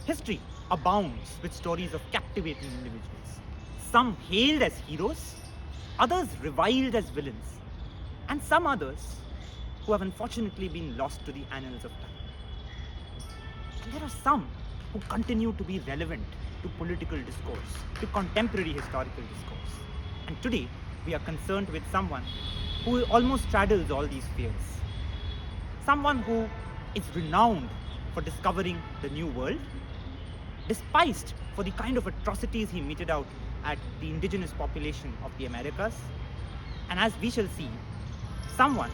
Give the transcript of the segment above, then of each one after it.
History abounds with stories of captivating individuals, some hailed as heroes, others reviled as villains, and some others who have unfortunately been lost to the annals of time. And there are some who continue to be relevant to political discourse, to contemporary historical discourse. And today, we are concerned with someone who almost straddles all these spheres. Someone who is renowned for discovering the new world, despised for the kind of atrocities he meted out at the indigenous population of the Americas, and as we shall see, someone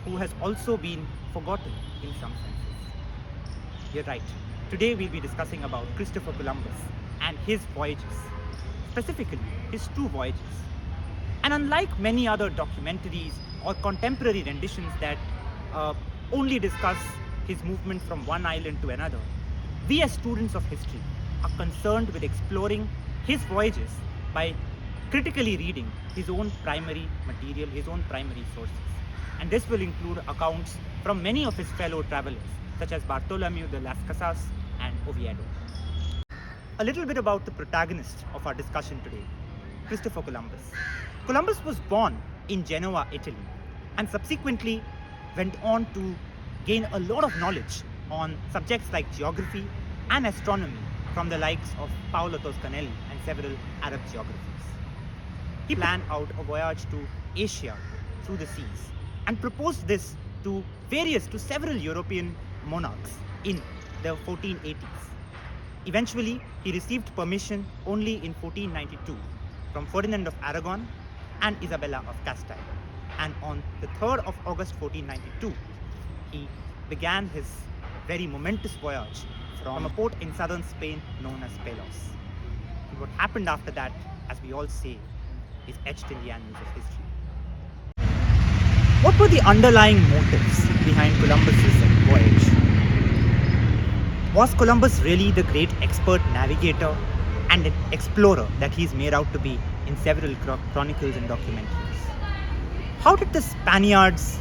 who has also been forgotten in some senses. You're right. Today we'll be discussing about Christopher Columbus and his voyages, specifically his two voyages. And unlike many other documentaries or contemporary renditions that only discuss his movement from one island to another, we as students of history are concerned with exploring his voyages by critically reading his own primary material, his own primary sources. And this will include accounts from many of his fellow travelers, such as Bartholomew de las Casas and Oviedo. A little bit about the protagonist of our discussion today, Christopher Columbus. Columbus was born in Genoa, Italy, and subsequently went on to gain a lot of knowledge on subjects like geography and astronomy from the likes of Paolo Toscanelli and several Arab geographers. He planned out a voyage to Asia through the seas and proposed this to several European monarchs in the 1480s. Eventually, he received permission only in 1492 from Ferdinand of Aragon and Isabella of Castile. And on the 3rd of August 1492, he began his very momentous voyage from a port in southern Spain known as Palos. And what happened after that, as we all say, is etched in the annals of history. What were the underlying motives behind Columbus's voyage? Was Columbus really the great expert navigator and explorer that he's made out to be in several chronicles and documentaries? How did the Spaniards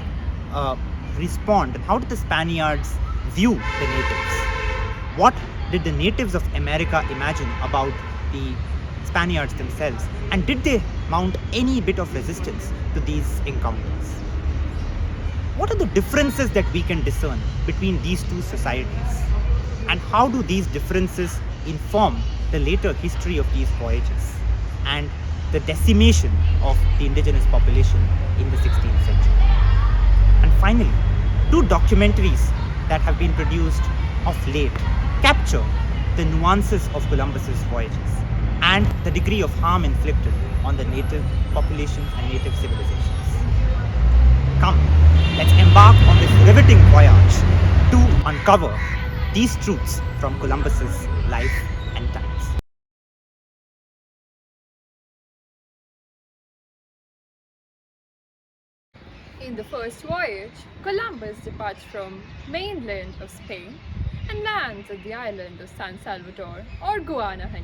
respond, and how did the Spaniards view the natives? What did the natives of America imagine about the Spaniards themselves, and did they mount any bit of resistance to these encounters? What are the differences that we can discern between these two societies, and how do these differences inform the later history of these voyages and the decimation of the indigenous population in the 16th century? And finally, two documentaries that have been produced of late capture the nuances of Columbus's voyages and the degree of harm inflicted on the native populations and native civilizations. Come, let's embark on this riveting voyage to uncover these truths from Columbus's life and times. In the first voyage, Columbus departs from mainland of Spain and lands at the island of San Salvador or Guanahani.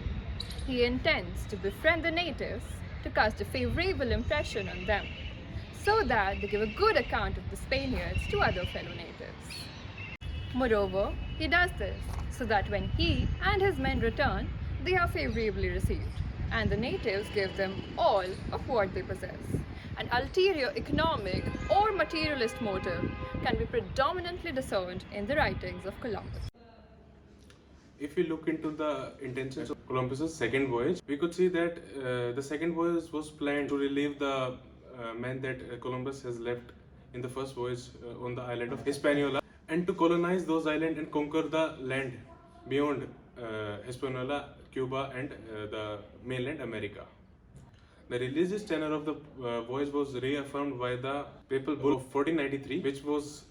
He intends to befriend the natives to cast a favorable impression on them, so that they give a good account of the Spaniards to other fellow natives. Moreover, he does this so that when he and his men return, they are favorably received, and the natives give them all of what they possess. An ulterior economic or materialist motive can be predominantly discerned in the writings of Columbus. If we look into the intentions of Columbus's second voyage, we could see that the second voyage was planned to relieve the men that Columbus has left in the first voyage on the island of Hispaniola, and to colonize those islands and conquer the land beyond Hispaniola, Cuba, and the mainland America. The religious tenor of the voyage was reaffirmed by the Papal Bull of 1493, which was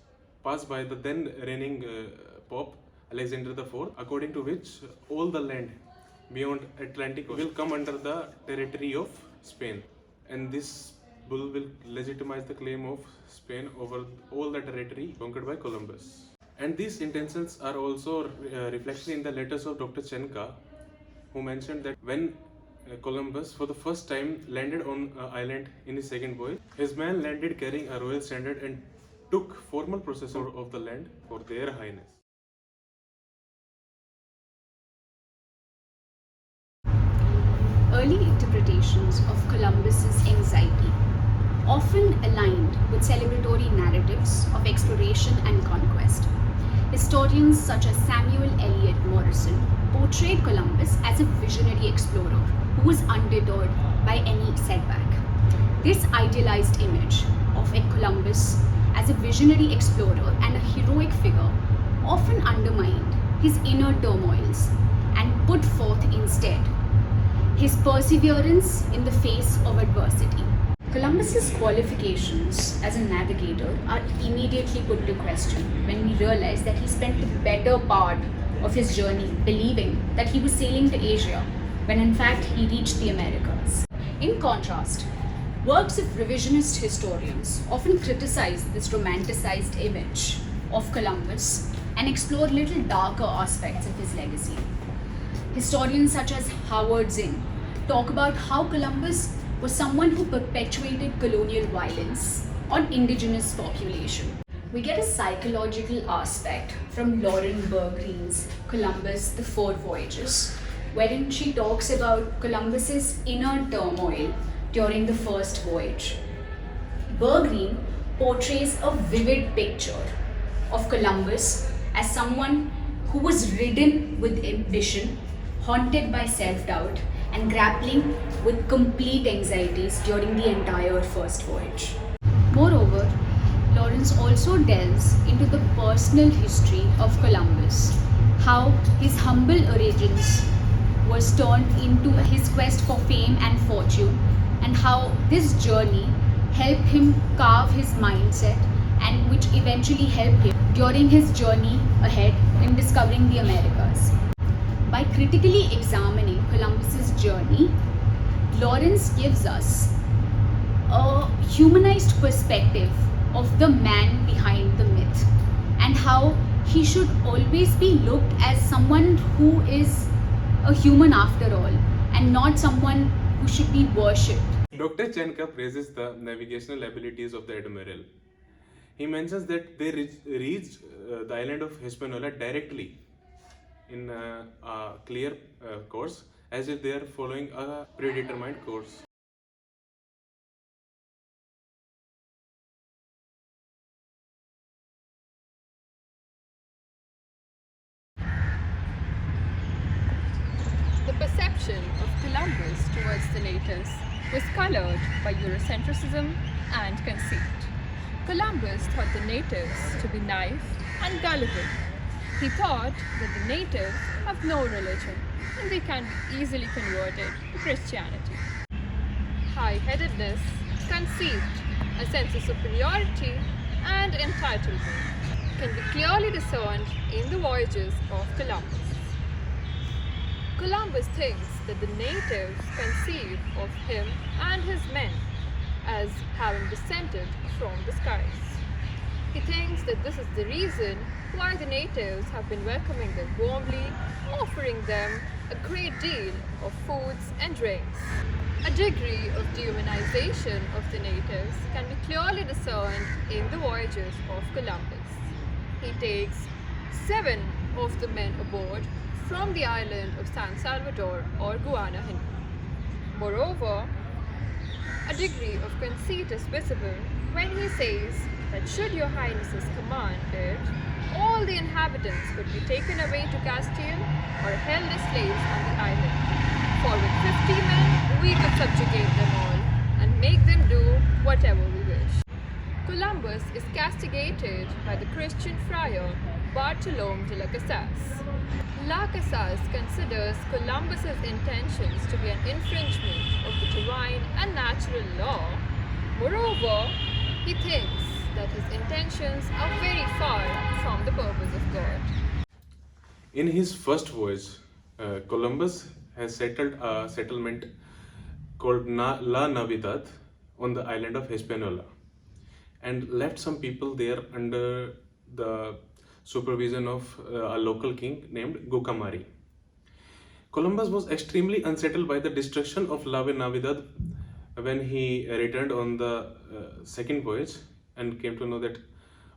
passed by the then reigning Pope Alexander IV, according to which all the land beyond Atlantic will come under the territory of Spain, and this bull will legitimize the claim of Spain over all the territory conquered by Columbus. And these intentions are also reflected in the letters of Dr. Chenka, who mentioned that when Columbus for the first time landed on an island in his second voyage, his men landed carrying a royal standard and took formal possession of the land for their highness. early interpretations of Columbus's anxiety, often aligned with celebratory narratives of exploration and conquest. Historians such as Samuel Eliot Morison portrayed Columbus as a visionary explorer who was undeterred by any setback. This idealized image of Columbus as a visionary explorer and a heroic figure often undermined his inner turmoils and put forth instead his perseverance in the face of adversity. Columbus's qualifications as a navigator are immediately put to question when we realize that he spent the better part of his journey believing that he was sailing to Asia when in fact he reached the Americas. In contrast, works of revisionist historians often criticize this romanticized image of Columbus and explore little darker aspects of his legacy. Historians such as Howard Zinn talk about how Columbus was someone who perpetuated colonial violence on indigenous population. We get a psychological aspect from Lauren Bergreen's Columbus, The Four Voyages, wherein she talks about Columbus's inner turmoil during the first voyage. Bergreen portrays a vivid picture of Columbus as someone who was ridden with ambition, haunted by self-doubt, and grappling with complete anxieties during the entire first voyage. Moreover, Lawrence also delves into the personal history of Columbus, how his humble origins was turned into his quest for fame and fortune, and how this journey helped him carve his mindset and which eventually helped him during his journey ahead in discovering the Americas. By critically examining Columbus's journey, Lawrence gives us a humanized perspective of the man behind the myth and how he should always be looked as someone who is a human after all and not someone who should be worshipped. Dr. Janka praises the navigational abilities of the admiral. He mentions that they reached the island of Hispaniola directly in a clear course, as if they are following a predetermined course. The perception of Columbus towards the natives was colored by Eurocentrism and conceit. Columbus thought the natives to be naive and gullible. He thought that the natives have no religion and they can be easily converted to Christianity. High-headedness, conceit, a sense of superiority, and entitlement can be clearly discerned in the voyages of Columbus. Columbus thinks that the natives conceive of him and his men as having descended from the skies. He thinks that this is the reason why the natives have been welcoming them warmly, offering them a great deal of foods and drinks. A degree of dehumanization of the natives can be clearly discerned in the voyages of Columbus. He takes 7 of the men aboard from the island of San Salvador or Guana. Moreover, a degree of conceit is visible when he says that should your highnesses command it, all the inhabitants could be taken away to Castile or held as slaves on the island. For with 50 men we could subjugate them all and make them do whatever we wish. Columbus is castigated by the Christian friar Bartolome de las Casas. Las Casas considers Columbus's intentions to be an infringement of the divine and natural law. Moreover, he thinks that his intentions are very far from the purpose of God. In his first voyage, Columbus has settled a settlement called La Navidad on the island of Hispaniola and left some people there under the supervision of a local king named Guacamari. Columbus was extremely unsettled by the destruction of La Navidad when he returned on the second voyage and came to know that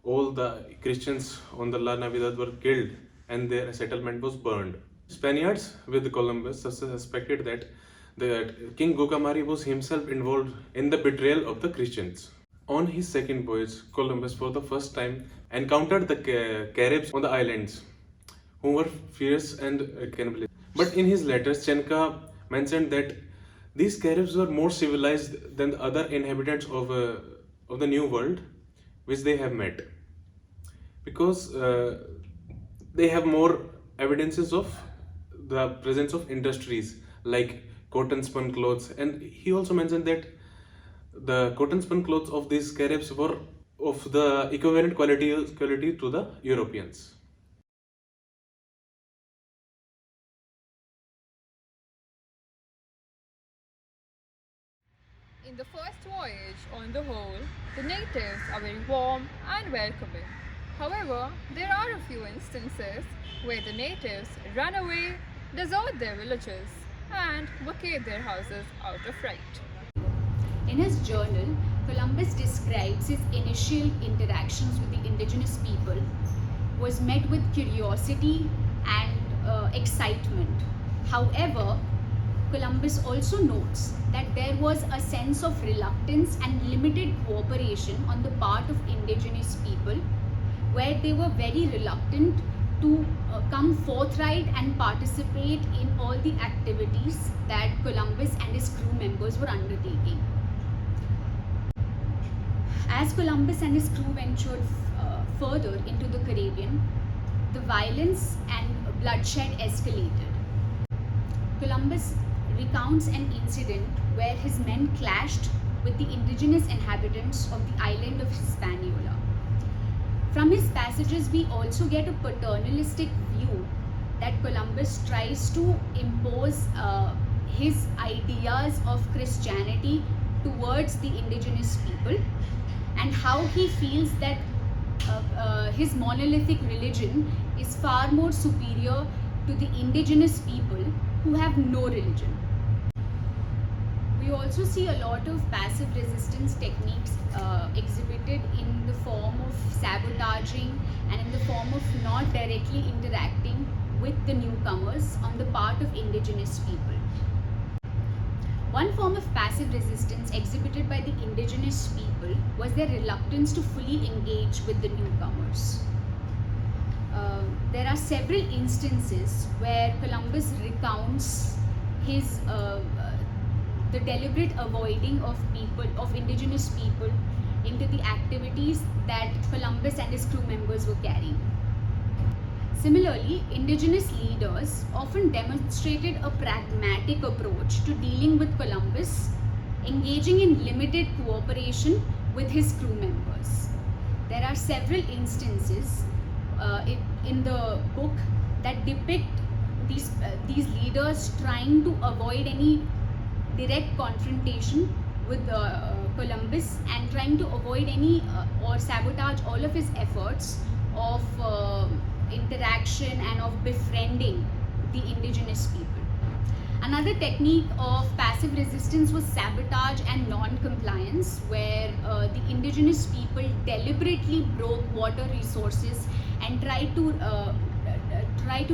all the Christians on the La Navidad were killed and their settlement was burned. Spaniards with Columbus suspected that that King Gokamari was himself involved in the betrayal of the Christians. On his second voyage, Columbus for the first time encountered the Caribs on the islands, who were fierce and cannibalistic. But in his letters, Chenka mentioned that these Caribs were more civilized than the other inhabitants of the New World, which they have met, because they have more evidences of the presence of industries like cotton spun clothes. And he also mentioned that the cotton spun clothes of these Caribs were of the equivalent quality to the Europeans. In the first voyage, on the whole, the natives are very warm and welcoming. However, there are a few instances where the natives run away, desert their villages, and vacate their houses out of fright. In his journal, Columbus describes his initial interactions with the indigenous people was met with curiosity and excitement. However, Columbus also notes that there was a sense of reluctance and limited cooperation on the part of indigenous people, where they were very reluctant to come forthright and participate in all the activities that Columbus and his crew members were undertaking. As Columbus and his crew ventured further into the Caribbean, the violence and bloodshed escalated. Columbus recounts an incident where his men clashed with the indigenous inhabitants of the island of Hispaniola. From his passages, we also get a paternalistic view that Columbus tries to impose his ideas of Christianity towards the indigenous people, and how he feels that his monolithic religion is far more superior to the indigenous people who have no religion. We also see a lot of passive resistance techniques exhibited in the form of sabotaging and in the form of not directly interacting with the newcomers on the part of indigenous people. One form of passive resistance exhibited by the indigenous people was their reluctance to fully engage with the newcomers. There are several instances where Columbus recounts his the deliberate avoiding of indigenous people into the activities that Columbus and his crew members were carrying. Similarly, indigenous leaders often demonstrated a pragmatic approach to dealing with Columbus, engaging in limited cooperation with his crew members. There are several instances in the book that depict these leaders trying to avoid any direct confrontation with Columbus and trying to avoid any or sabotage all of his efforts of interaction and of befriending the indigenous people. Another technique of passive resistance was sabotage and non-compliance, where the indigenous people deliberately broke water resources and tried to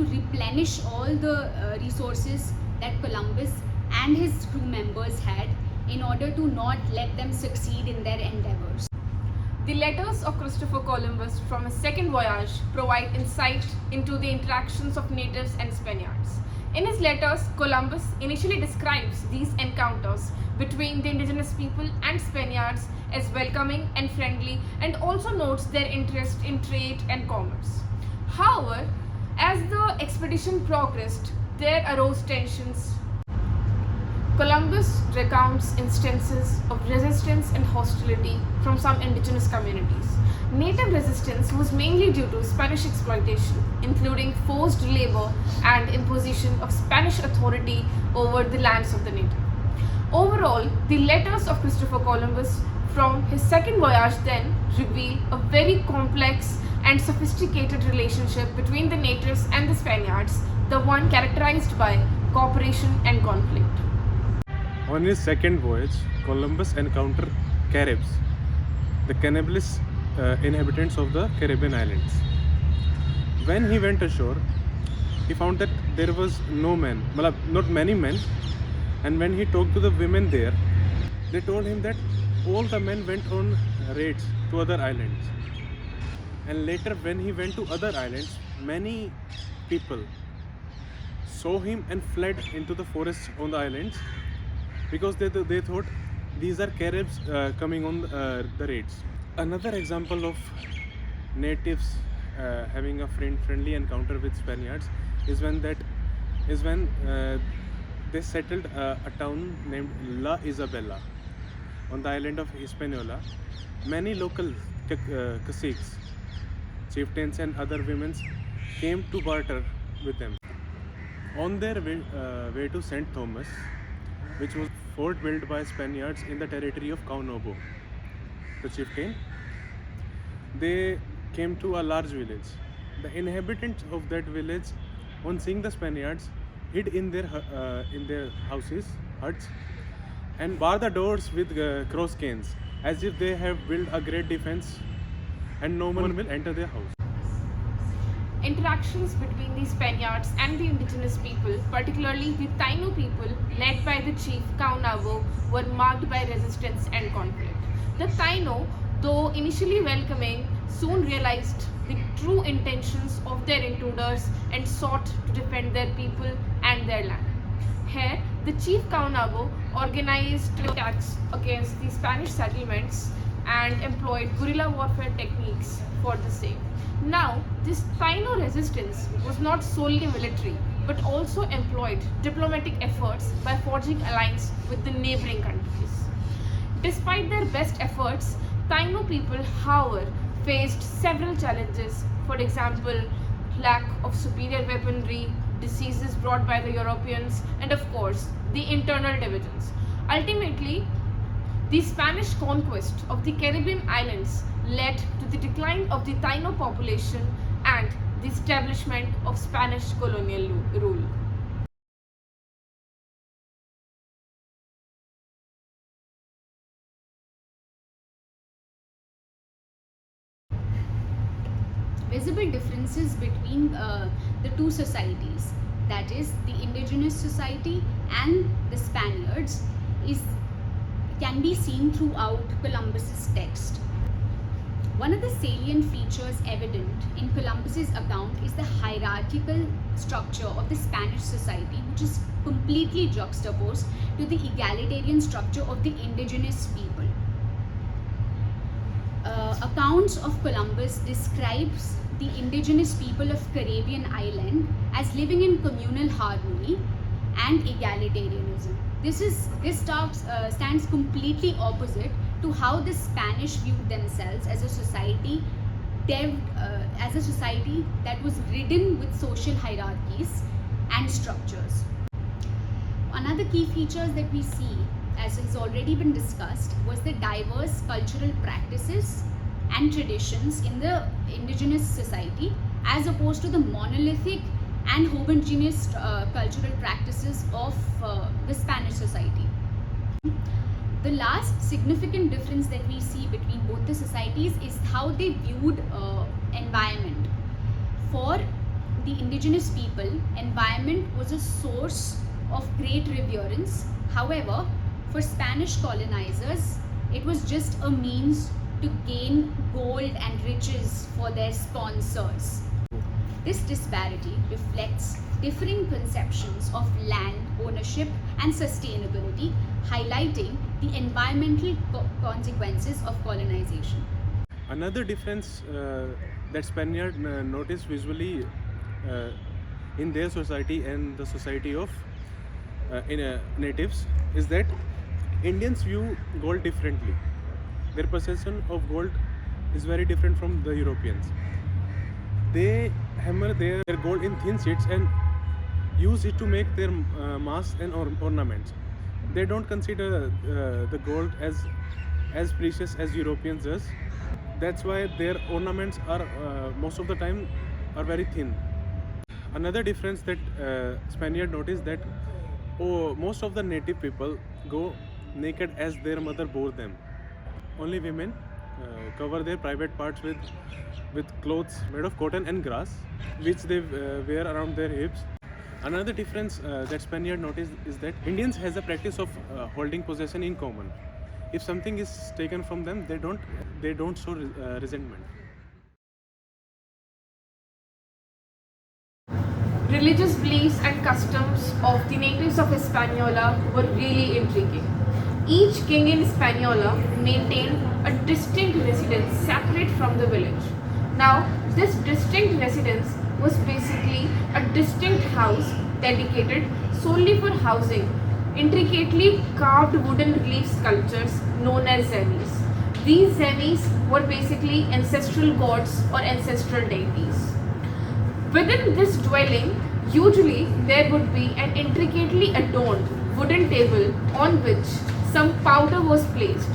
replenish all the resources that Columbus and his crew members had in order to not let them succeed in their endeavors. The letters of Christopher Columbus from his second voyage provide insight into the interactions of natives and Spaniards. In his letters, Columbus initially describes these encounters between the indigenous people and Spaniards as welcoming and friendly, and also notes their interest in trade and commerce. However, as the expedition progressed, there arose tensions. Columbus recounts instances of resistance and hostility from some indigenous communities. Native resistance was mainly due to Spanish exploitation, including forced labor and imposition of Spanish authority over the lands of the native. Overall, the letters of Christopher Columbus from his second voyage then reveal a very complex and sophisticated relationship between the natives and the Spaniards, the one characterized by cooperation and conflict. On his second voyage, Columbus encountered Caribs, the cannibalistic inhabitants of the Caribbean islands. When he went ashore, he found that there was not many men, And when he talked to the women there, they told him that all the men went on raids to other islands. And later, when he went to other islands, many people saw him and fled into the forests on the islands because they thought these are Caribs coming on the raids. Another example of natives having a friendly encounter with Spaniards is when they settled a town named La Isabela on the island of Hispaniola. Many local caciques, chieftains and other women came to barter with them. On their way to St. Thomas, which was a fort built by Spaniards in the territory of Kaunobo, the chieftain, they came to a large village. The inhabitants of that village, on seeing the Spaniards, hid in their huts, and bar the doors with cross canes, as if they have built a great defense and no one will enter their house. Interactions between the Spaniards and the indigenous people, particularly the Taino people led by the chief Kaunabo, were marked by resistance and conflict. The Taino, though initially welcoming, soon realized the true intentions of their intruders and sought to defend their people and their land. Here, the chief Kaunabo organized attacks against the Spanish settlements and employed guerrilla warfare techniques for the same. Now, this Taino resistance was not solely military, but also employed diplomatic efforts by forging alliance with the neighboring countries. Despite their best efforts, Taino people, however, faced several challenges. For example, lack of superior weaponry, diseases brought by the Europeans, and of course, the internal divisions. Ultimately, the Spanish conquest of the Caribbean islands led to the decline of the Taino population and the establishment of Spanish colonial rule. Visible differences between the two societies, that is the indigenous society and the Spaniards, can be seen throughout Columbus's text. One of the salient features evident in Columbus's account is the hierarchical structure of the Spanish society, which is completely juxtaposed to the egalitarian structure of the indigenous people. Accounts of Columbus describes the indigenous people of Caribbean island as living in communal harmony and egalitarianism. This stands completely opposite to how the Spanish viewed themselves as a society that was ridden with social hierarchies and structures. Another key features that we see, as has already been discussed, was the diverse cultural practices and traditions in the indigenous society as opposed to the monolithic and homogeneous cultural practices of the Spanish society. The last significant difference that we see between both the societies is how they viewed environment. For the indigenous people, environment was a source of great reverence. However, for Spanish colonizers, it was just a means to gain gold and riches for their sponsors. This disparity reflects differing conceptions of land ownership and sustainability, highlighting the environmental consequences of colonization. Another difference that Spaniards noticed visually in their society and the society of natives is that Indians view gold differently. Their perception of gold is very different from the Europeans. They hammer their gold in thin sheets and use it to make their masks and ornaments. They don't consider the gold as precious as Europeans does. That's why their ornaments are most of the time are very thin. Another difference that Spaniard noticed that most of the native people go naked as their mother bore them. Only women cover their private parts with clothes made of cotton and grass, which they wear around their hips. Another difference that Spaniard noticed is that Indians has a practice of holding possession in common. If something is taken from them, they don't show resentment. Religious beliefs and customs of the natives of Hispaniola were really intriguing. Each king in Hispaniola maintained a distinct residence separate from the village. Now, this distinct residence was basically a distinct house dedicated solely for housing intricately carved wooden relief sculptures known as zemis. These zemis were basically ancestral gods or ancestral deities. Within this dwelling, usually there would be an intricately adorned wooden table on which some powder was placed.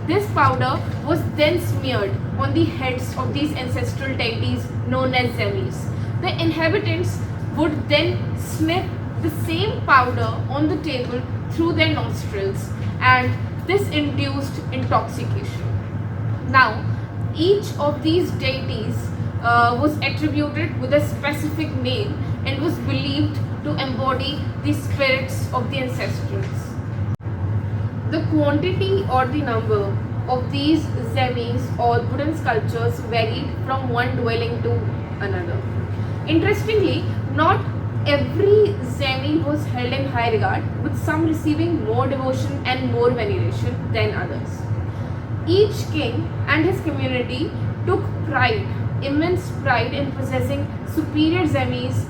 This powder was then smeared on the heads of these ancestral deities known as zemis. The inhabitants would then sniff the same powder on the table through their nostrils, and this induced intoxication. Now, each of these deities was attributed with a specific name and was believed to embody the spirits of the ancestors. The quantity or the number of these zemis or wooden sculptures varied from one dwelling to another. Interestingly, not every zemi was held in high regard, with some receiving more devotion and more veneration than others. Each king and his community took pride, immense pride in possessing superior zemis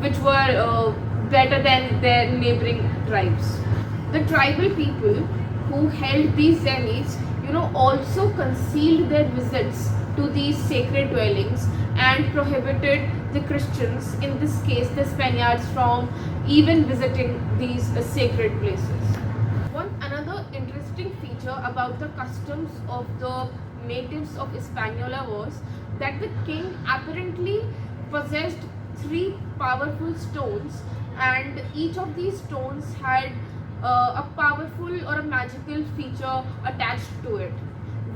which were better than their neighboring tribes. The tribal people who held these zemis, also concealed their visits to these sacred dwellings and prohibited the Christians, in this case the Spaniards, from even visiting these sacred places. Another interesting feature about the customs of the natives of Hispaniola was that the king apparently possessed 3 powerful stones, and each of these stones had a powerful or a magical feature attached to it.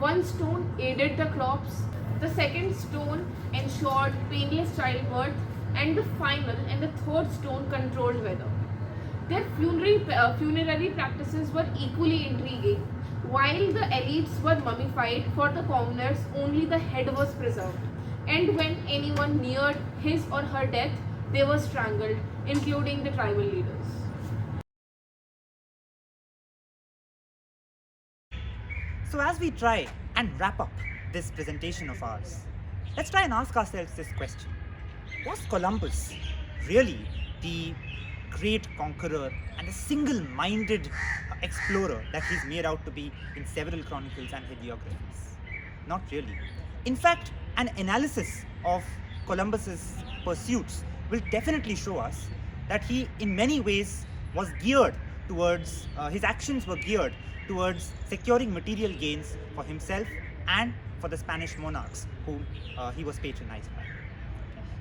One stone aided the crops, the second stone ensured painless childbirth, and the final and the third stone controlled weather. Their funerary practices were equally intriguing. While the elites were mummified, for the commoners only the head was preserved, and when anyone neared his or her death, they were strangled, including the tribal leaders. So as we try and wrap up this presentation of ours, let's try and ask ourselves this question. Was Columbus really the great conqueror and a single-minded explorer that he's made out to be in several chronicles and hagiographies? Not really. In fact, an analysis of Columbus's pursuits will definitely show us that he in many ways was geared towards, his actions were geared towards securing material gains for himself and for the Spanish monarchs whom he was patronized by.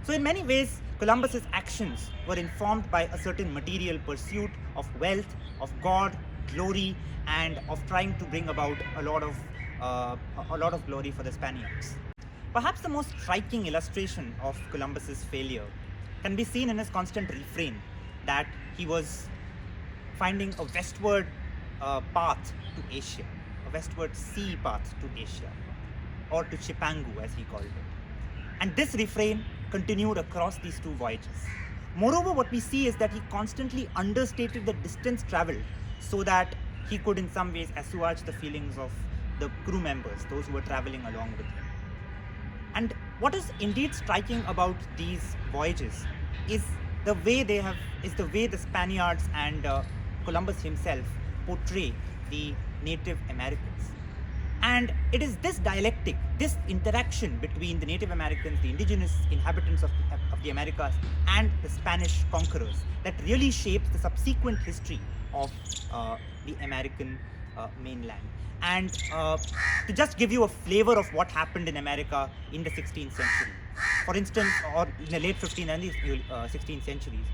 So in many ways, Columbus's actions were informed by a certain material pursuit of wealth, of God, glory, and of trying to bring about a lot of glory for the Spaniards. Perhaps the most striking illustration of Columbus's failure can be seen in his constant refrain that he was finding a westward path to Asia, a westward sea path to Asia, or to Chipangu as he called it. And this refrain continued across these 2 voyages. Moreover, what we see is that he constantly understated the distance traveled so that he could in some ways assuage the feelings of the crew members, those who were traveling along with him. And what is indeed striking about these voyages is the way the Spaniards and Columbus himself portray the Native Americans. And it is this dialectic, this interaction between the Native Americans, the indigenous inhabitants of the Americas, and the Spanish conquerors that really shapes the subsequent history of the American mainland. And to just give you a flavor of what happened in America in the 16th century, for instance, or in the late 15th and the 16th centuries,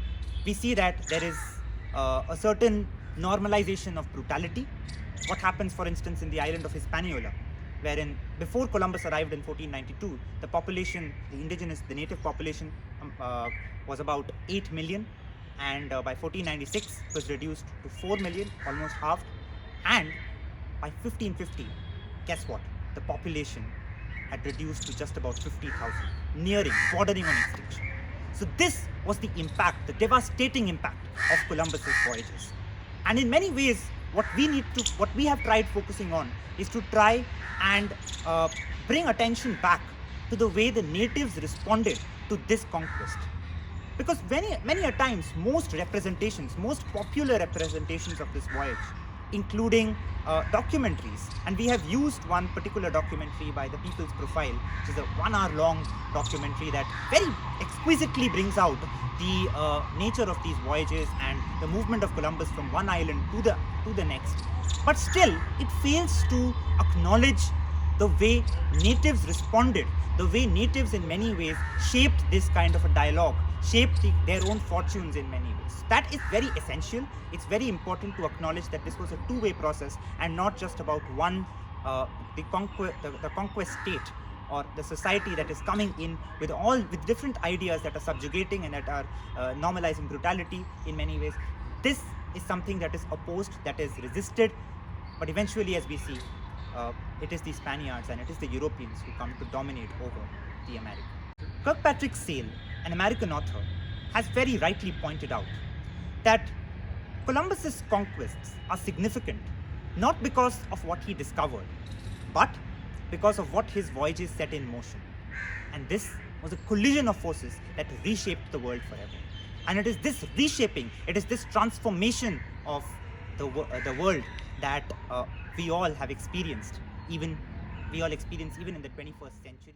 we see that there is a certain normalization of brutality. What happens, for instance, in the island of Hispaniola, wherein before Columbus arrived in 1492, the population, the native population was about 8 million. and by 1496 it was reduced to 4 million, almost halved, and by 1550, guess what? The population had reduced to just about 50,000, bordering on extinction. So this was the impact, the devastating impact of Columbus's voyages. And in many ways, what we have tried focusing on is to try and bring attention back to the way the natives responded to this conquest. Because many a times, most popular representations of this voyage, including documentaries, and we have used one particular documentary by the People's Profile, which is a 1 hour long documentary that very exquisitely brings out the nature of these voyages and the movement of Columbus from one island to the next. But still, it fails to acknowledge the way natives responded, the way natives in many ways shaped this kind of a dialogue, shaped their own fortunes in many ways. That is very essential. It's very important to acknowledge that this was a two-way process and not just about the conquest state or the society that is coming in with different ideas that are subjugating and that are normalizing brutality in many ways. This is something that is opposed, that is resisted, but eventually, as we see, it is the Spaniards and it is the Europeans who come to dominate over the Americans. Kirkpatrick Sale, an American author, has very rightly pointed out that Columbus's conquests are significant not because of what he discovered, but because of what his voyages set in motion. And this was a collision of forces that reshaped the world forever. And it is this reshaping, it is this transformation of the world that we all have experienced, even in the 21st century.